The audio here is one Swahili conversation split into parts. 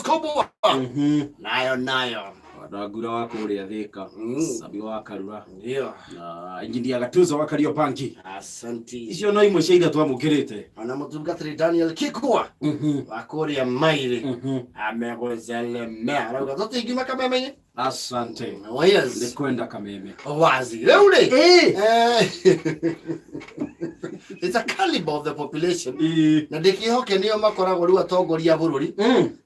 Koboa. Nayo. Wadagura wako ulia Thika. Sabi wa Karura. Ndio. Na injinia Gatuzo wa Kariobangi. Asante. Icio no imwe cia iria twamukirite. Ana mutungatiri Daniel Kikwa. Wakoria Maire. Amegozele mea. Rauga zote igima Kameme. Asante. Yes. Ndikwenda Kameme. Wazi. Leule. It's a caliber of the population. Na ndikihoke niyo makoragwo riu atongoria bururi.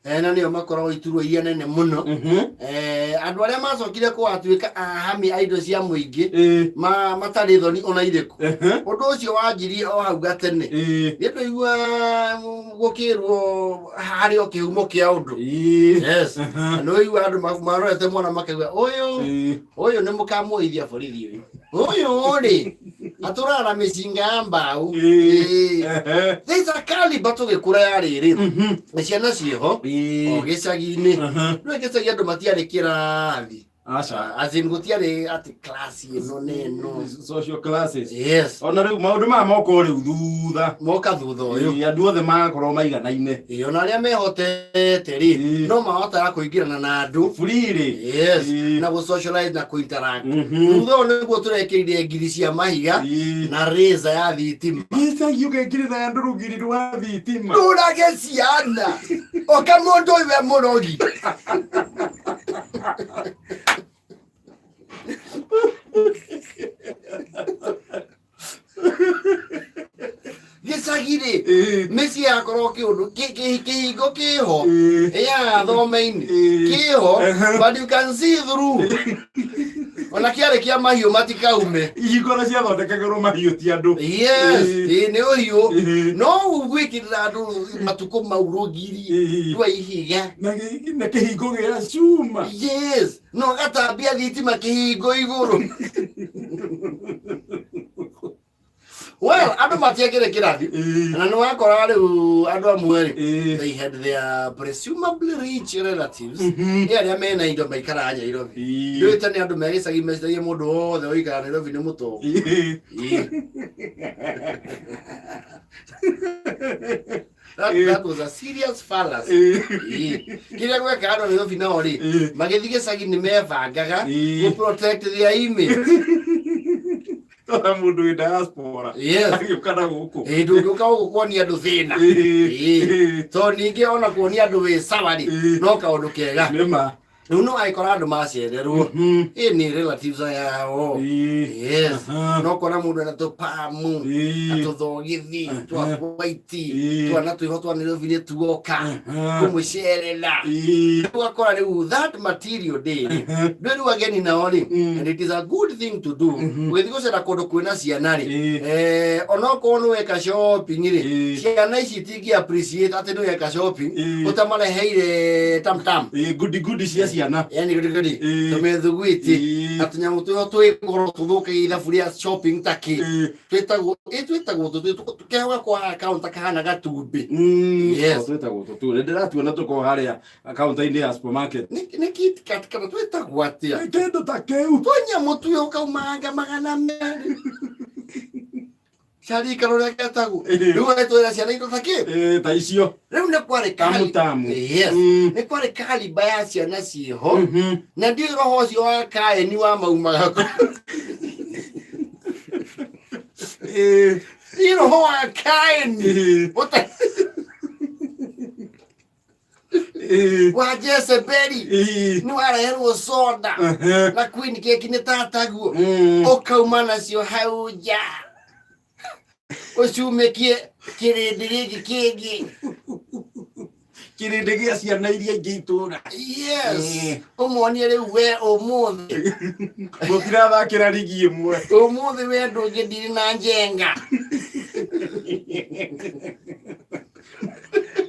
Na niyo makoragwo iturwo iria nene muno. Andu aria macokire kwatuika ahami aido cia muingi matari thoni ona iriku. Undu ucio wanjirie o hau gatene. Nindo igua gukirwo hari o kihumo kia undu. Yes. No igua andu marorete mwana makagwa uyu ni mukamuithia borithi uyu ri aturara micinga mbau. There's a caliber tugikura yariri. Ciana ciho o gicagi-ini no gicagi andu matiari kirathi. Azin gutiari ati class ino neno social classes. Yes. Ona riu maundu ma moko riu thutha. Moka thutha uyu. Andu othe makorwo maiganaine. Ona aria mehotete ri no mahota kuingirana na andu freely. Yes. Na go socialize na ku interact. Thutha uyu niguo turekirie ngiri cia mahiga na reza ya thitima. Gicagi ukekirira andu rugiri rwa thitima. Ndurage ciana. Oka mundu iwe murogi. Gicagire meci yakorwo kiundu kihingo kiho ya thomeini kiho but you can see through. Ona kiare kia mahiu matikaume igora cia thondekagirwo mahiu ti andu. Yes. Ni uhiu no ugwikirira andu matuko maurugiri twa ihiga na kihingo gia cuma. Yes. No gatambia thitima kihingo iguru. Well, andu matiagire kirathi na no akora riu andu amwe they had their presumably rich relatives aria mena indo maikara Nairobi. Riu tani andu megicagi mecirie mundu wothe oikara Nairobi ni mutongo. That was a serious fallacy. Kile gweka andu Nairobi nao ri magithi gicagi ni mebangaga to protect their image. Toda mundu wi diaspora. Yes. Agikana guku. Ndunguka gukuonia andu thina. To ningi ona kuonia andu wi savari no kaundu kega. Nima. No aikora andu macererwo. Ni relatives yao. Yes. No kora mundu na to pamu. Atuthogithi, twaiti, twana twihotwa ni rovire tuoka. Kumucerera. Twakora riu that material day. Ndweru ageni na ori. And it is a good thing to do. Wethigocera kundu kwina ciana ri. Onoko no weka shopping ri. Ciana ici tingi appreciate ati no weka shopping. Utamareheire tam. Good cia ciana. Yani gudi tumethuguiti atunyamu tuyo twikoro tuthuke ithaburia shopping taki twetagwo tukehoga kwa account akahana gatumbi. Yes, twetagwo tutu ndiratuona tuko haria account ine ya supermarket ni kit kat kana twetagwo atia kendo takeu tunyamu tuyo kaumanga magana meri Shari karore katagu. Riu etwira ciana indo take. Ta icio. Riu ne kware kali. Tamu. Yes. Ne kware kali baya ciana ciho. Na ndio roho cio wa kae ni wa maumaga. Ni roho wa kae ni. Ota. Wa Jesse Berry. Ni wara hero soda. Na queen cake ni tataguo. Okaumana cio hauja. Ucumekie kirindi giki kingi kirindi gia ciana iria ingi itura. Yes. Umuonie riu we umuthi mutira thakira ligi imwe umuthi we ndungi ndiri na njenga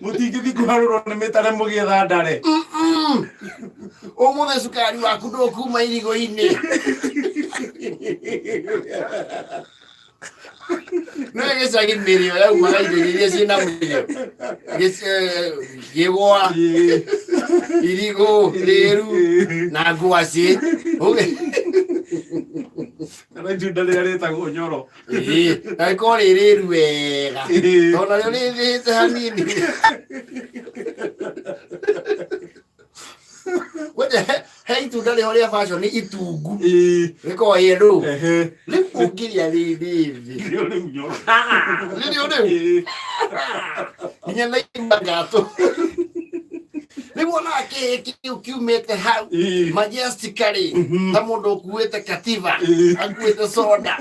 mutingithi kuharurwo ni mitare mugietha ndare umuthi cukari waku ndukuma irigo-ini Nage sagi mirio ya umaga iria ciina mirio. Gigwa. Irigo, leru, na ngwaci. Okay. Kana junda reta go nyoro. Na ko riru wega. Ona ri hanini. he itunda rĩho rĩa fashion itungu rĩkoragwo yellow rĩu ũngĩrĩa rĩrĩ nginya naigua ngatũ rĩu ona kĩhĩ kĩu kiumĩte hau majestically ta mũndũ ũkuĩte kativa akuĩte soda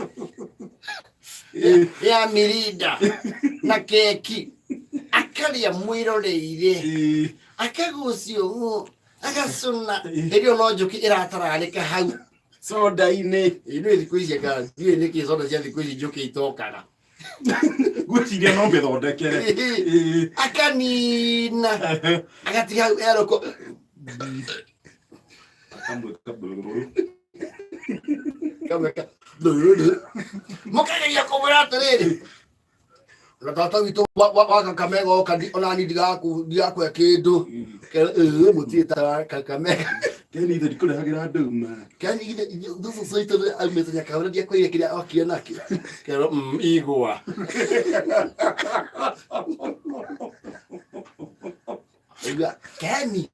ya Mirinda na keki akarĩa mwĩroreire akagucio agacuna hĩndĩ no njũkĩ ĩratararĩka hau soda-inĩ ĩno thikũ ici ndiũĩ nĩkĩ soda cia thikũ ici njũkĩ itokaga gwĩciria no mĩthondekere akanina agatiga hau eroko mũkageria kũmwĩra atĩrĩrĩ na tata witũ wa Kakamega oka onani ndigakwĩa kĩndũ mũtirĩ ta Kakamega Keni ithe ndikũrehagĩra ndũma Keni thũcũ citũ aumĩte Nyakaũra ndiakwĩire kĩrĩa okire nakĩo kero igwa Keni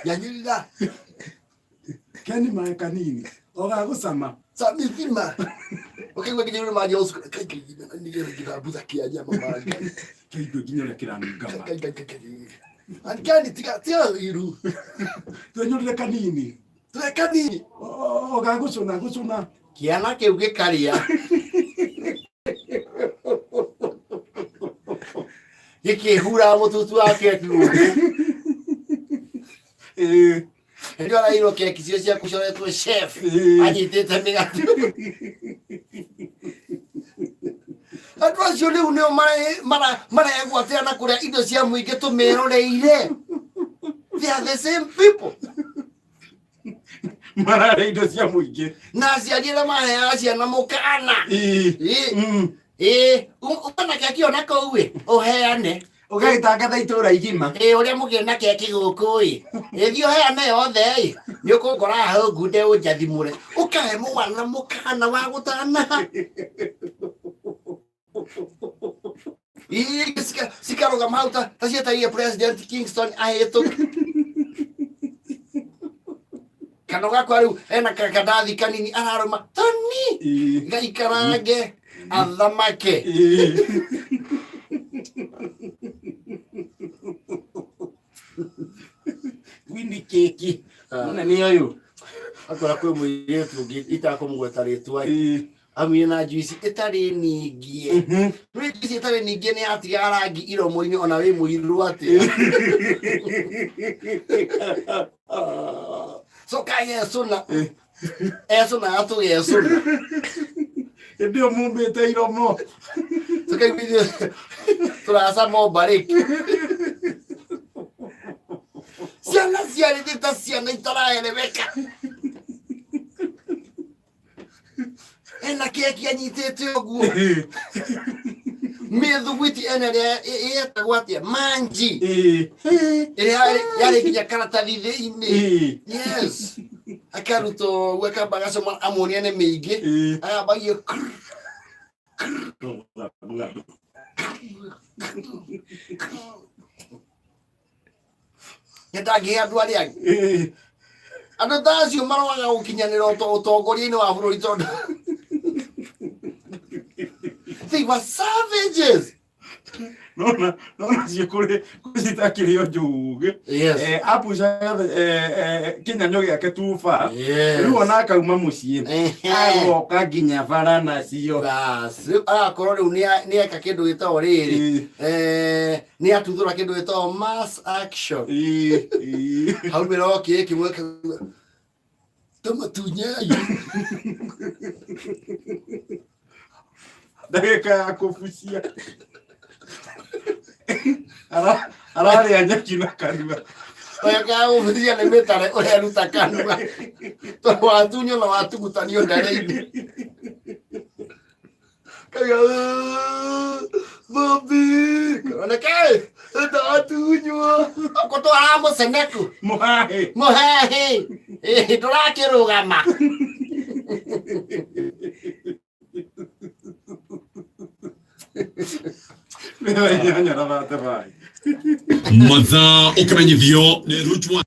nyanyirira Keni maĩ kanini ogagũcama samithima ũkaigua nginya ũrĩ maria ũcukũ nĩgetha mbutha kĩanya mamanga kĩindo nginya ũrĩa kĩranungama Keni tiga iru twenyũrire kanini ogagũcũna kĩana kĩu gĩkarĩa gĩkĩhura mũtutu wa keki ndio arairwo keki cio cia kũcoretwo chef anyitĩte mĩgate andũ acio rĩu nĩo maregwatĩra na kũrĩa indo cia mũingĩ tũmĩroreire. They are the same people. Mararĩa indo cia mũingĩ na aciari arĩa maheaga ciana mũkana ũkana keki ona kũu ũheane ũgagĩtangatha itũũra igima ũrĩa mũgĩe na keki gũkũ thiĩ ũheane yothe nĩ ũkũngora hau ngunde ũnjathimũre ũkahe mwana mũkana wa gũtana cikarũgama hau ta cietagia President Kingston ahĩtũke kana gakwa rĩu ena kandathi kanini ararũma toni gaikarange athamake wini keki na nĩ ũyũ akora kwĩ mũirĩtu ũngĩ itakũmũgweta rĩtwa amire na juici ĩtarĩ ningie rĩu juici ĩtarĩ ningie nĩ yatiga rangi iromo-inĩ ona wĩ mũirũ atĩa so kagesũna esũna atũgesũna hĩndĩ ĩyo mumbĩte iromo tũracama mbarĩki ciana ciarĩte ta ciana itaraerebeka ena keki anyitĩte ũguo mĩthugwiti ena ĩrĩa ĩtagwo atĩa manji ĩrĩa yarĩ nginya karatathi thĩinĩ yes akarutwo ũguo akamba agacoma amuonia nĩ mĩingĩ agambagia ndangĩhe andũ arĩa angĩ andũ ta acio maroaga gũkinyanĩra ũtongoria-inĩ wa bũrũri tondũ they were savages. Nona ciĩkũrĩ citakĩrĩo njũgĩ apucaga kĩnyanyũ gĩake tuba rĩu ona akauma mũciĩ agoka nginya bara nacio agakorwo rĩu nĩ eka kĩndũ gĩtagwo rĩrĩ nĩ atuthũra kĩndũ gĩtagwo mass action haumĩra okĩ kĩmwe tamatunyayo ndagĩka ya kũbucia ararĩa nyeki na kanua gũbucia nĩ mĩtare ũreruta kanua tondũ watunyo na watugutanio ndare-inĩ Bobby oneke ndatunywo gũtwara mũceneku mũhehe ndũrakĩrũgama nyanya na thate bai mathaa ukimenyithio ni Rutwa